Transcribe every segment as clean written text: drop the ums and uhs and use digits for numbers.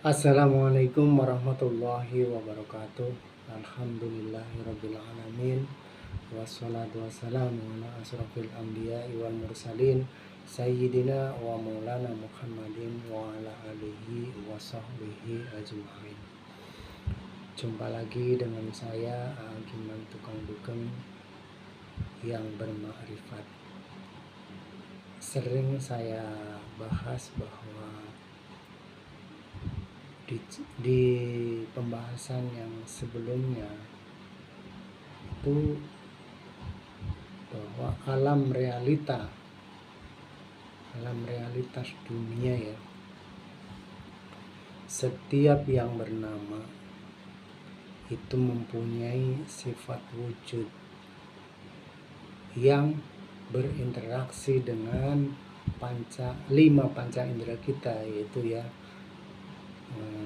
Assalamualaikum warahmatullahi wabarakatuh. Alhamdulillahirabbil alamin. Wassalatu wassalamu ala asrofil anbiya'i wal mursalin sayyidina wa maulana Muhammadin wa ala alihi wa sahbihi ajma'in. Jumpa lagi dengan saya Agiman Tukang Dugem yang bermakrifat. Sering saya bahas bahwa di pembahasan yang sebelumnya itu bahwa alam realitas dunia ya, setiap yang bernama itu mempunyai sifat wujud yang berinteraksi dengan lima panca indera kita, yaitu ya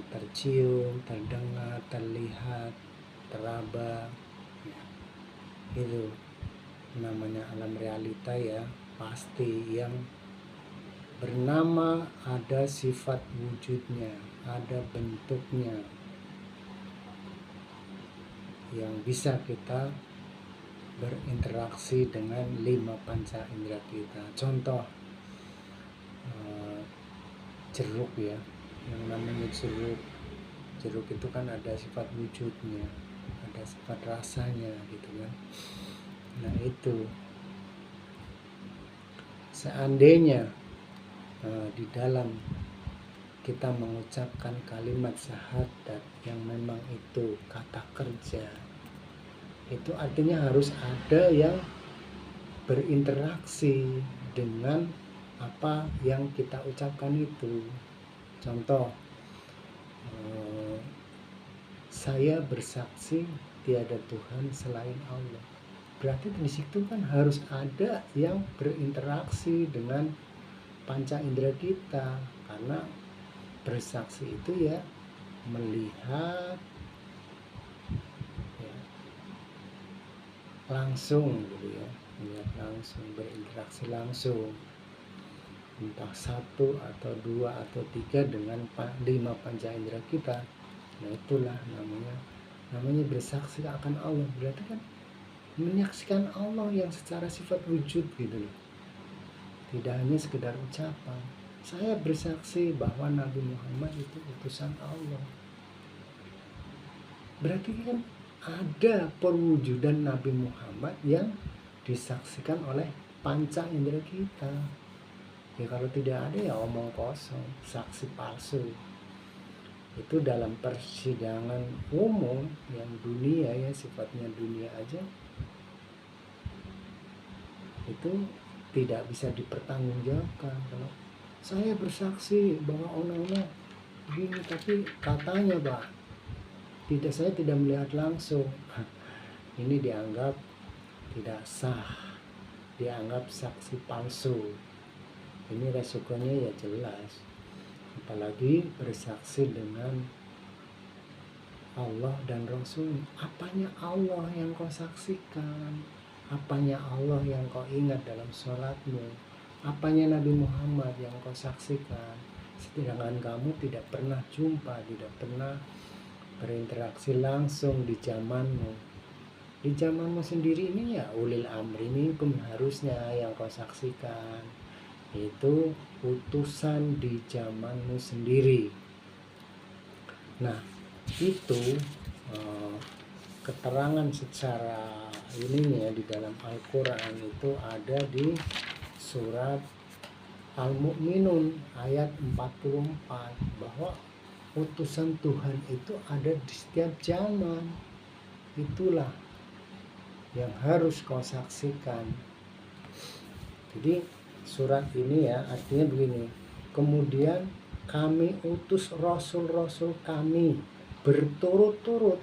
tercium, terdengar, terlihat, teraba ya. Itu namanya alam realita ya, pasti yang bernama, ada sifat wujudnya, ada bentuknya yang bisa kita berinteraksi dengan lima panca indera kita. Contoh jeruk ya, yang namanya jeruk itu kan ada sifat wujudnya, ada sifat rasanya gitu kan. Nah itu seandainya di dalam kita mengucapkan kalimat syahadat yang memang itu kata kerja, itu artinya harus ada yang berinteraksi dengan apa yang kita ucapkan itu. Contoh, saya bersaksi tiada Tuhan selain Allah. Berarti di situ kan harus ada yang berinteraksi dengan panca indera kita, karena bersaksi itu ya melihat ya, langsung gitu ya, melihat langsung, berinteraksi langsung, entah satu atau dua atau tiga dengan lima panca indera kita. Nah itulah namanya bersaksi akan Allah. Berarti kan menyaksikan Allah yang secara sifat wujud gitu loh, tidak hanya sekedar ucapan. Saya bersaksi bahwa Nabi Muhammad itu utusan Allah. Berarti kan ada perwujudan Nabi Muhammad yang disaksikan oleh panca indera kita. Ya kalau tidak ada ya omong kosong, saksi palsu. Itu dalam persidangan umum yang dunia ya, sifatnya dunia aja, itu tidak bisa dipertanggungjawabkan. Kalau saya bersaksi bahwa ona-ona begini, tapi katanya bah saya tidak melihat langsung, ini dianggap tidak sah, dianggap saksi palsu. Ini resikonya ya jelas, apalagi bersaksi dengan Allah dan Rasul. Apanya Allah yang kau saksikan? Apanya Allah yang kau ingat dalam sholatmu? Apanya Nabi Muhammad yang kau saksikan? Sedangkan kamu tidak pernah jumpa, tidak pernah berinteraksi langsung di zamanmu. Di zamanmu sendiri ini ya ulil amri minkum harusnya yang kau saksikan, itu utusan di zamanmu sendiri. Nah itu keterangan secara ininya di dalam Al-Quran itu ada di surat Al-Mu'minun ayat 44, bahwa utusan Tuhan itu ada di setiap zaman. Itulah yang harus kau saksikan. Jadi surat ini ya artinya begini, kemudian kami utus rasul-rasul kami berturut-turut.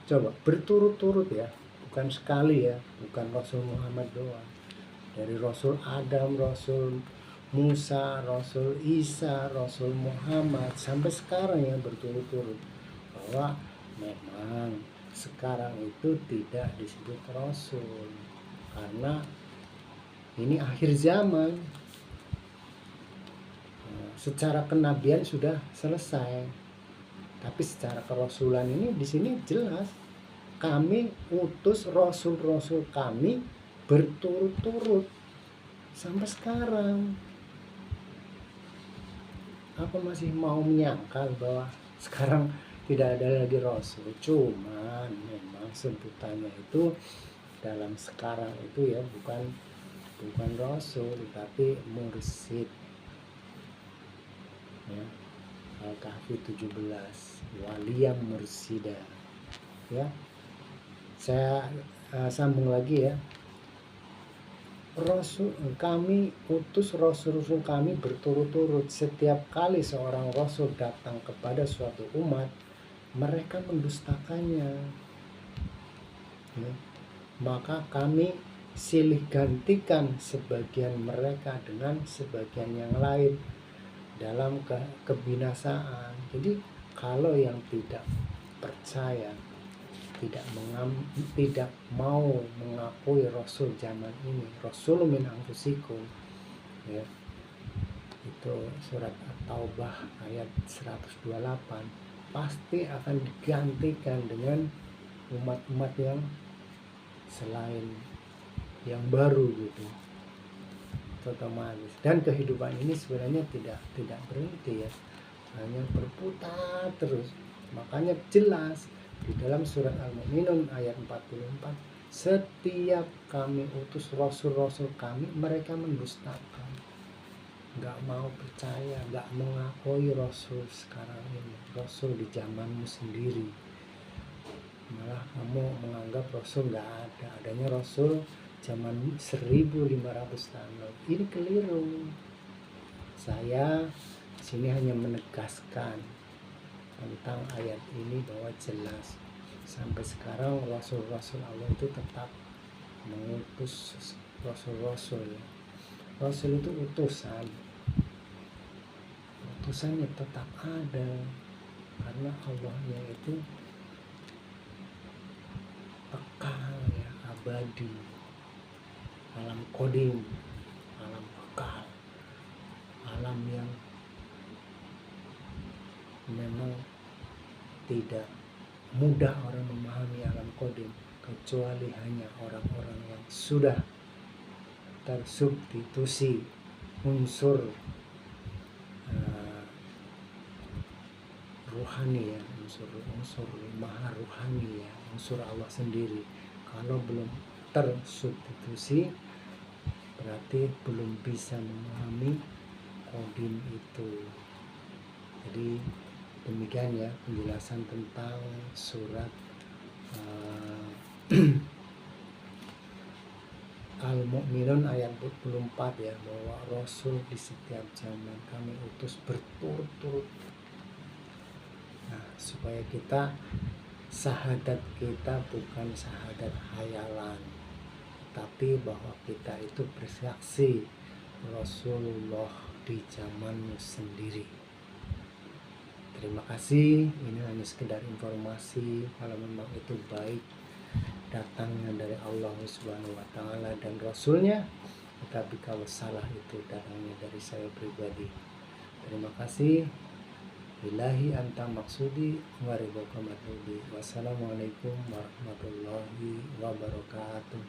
Coba berturut-turut ya, bukan sekali ya, bukan Rasul Muhammad doang. Dari Rasul Adam, Rasul Musa, Rasul Isa, Rasul Muhammad sampai sekarang ya berturut-turut, bahwa memang sekarang itu tidak disebut Rasul karena ini akhir zaman. Secara kenabian sudah selesai. Tapi secara kerasulan ini di sini jelas, kami utus rasul-rasul kami berturut-turut sampai sekarang. Apa masih mau menyangkal bahwa sekarang tidak ada lagi rasul? Cuman memang sebutannya itu dalam sekarang itu ya bukan rasul tapi mursid ya. Al-Kahfi 17, waliyam mursida ya. Saya sambung lagi ya. Kami utus rasul-rasul kami berturut-turut. Setiap kali seorang rasul datang kepada suatu umat, mereka mendustakannya ya. Maka kami silih gantikan sebagian mereka dengan sebagian yang lain dalam kebinasaan. Jadi kalau yang tidak percaya, tidak mau mengakui rasul zaman ini, rasul min anfusikum ya, itu surat At-Taubah ayat 128, pasti akan digantikan dengan umat-umat yang selain, yang baru gitu, otomatis. Dan kehidupan ini sebenarnya tidak berhenti ya, hanya berputar terus. Makanya jelas di dalam surat Al-Mu'minun ayat 44, setiap kami utus rasul-rasul kami, mereka mendustakan, nggak mau percaya, nggak mengakui rasul sekarang ini, rasul di zamanmu sendiri. Malah kamu menganggap rasul nggak ada, adanya rasul zaman 1500 tahun lalu. Ini keliru. Saya sini hanya menegaskan tentang ayat ini bahwa jelas sampai sekarang rasul-rasul Allah itu tetap mengutus rasul-rasul. Rasul itu utusannya tetap ada, karena Allahnya itu kekal ya, abadi, alam qadim, alam kekal, alam yang memang tidak mudah orang memahami alam qadim, kecuali hanya orang-orang yang sudah tersubstitusi unsur ruhani ya, unsur maha ruhani ya, unsur Allah sendiri. Kalau belum tersubstitusi, berarti belum bisa memahami qadim itu. Jadi demikian ya penjelasan tentang surat Al-Mu'minun ayat 24 ya, bahwa rasul di setiap zaman kami utus berturut-turut. Nah, supaya kita syahadat kita bukan syahadat hayalan, tapi bahwa kita itu bersaksi Rasulullah di zamanmu sendiri. Terima kasih, ini hanya sekedar informasi. Kalau memang itu baik datangnya dari Allah Subhanahu wa Ta'ala dan Rasulnya, tetapi kalau salah itu datangnya dari saya pribadi. Terima kasih. Billahi anta maksudi wa ridhoka matlubi. Wassalamualaikum warahmatullahi wabarakatuh.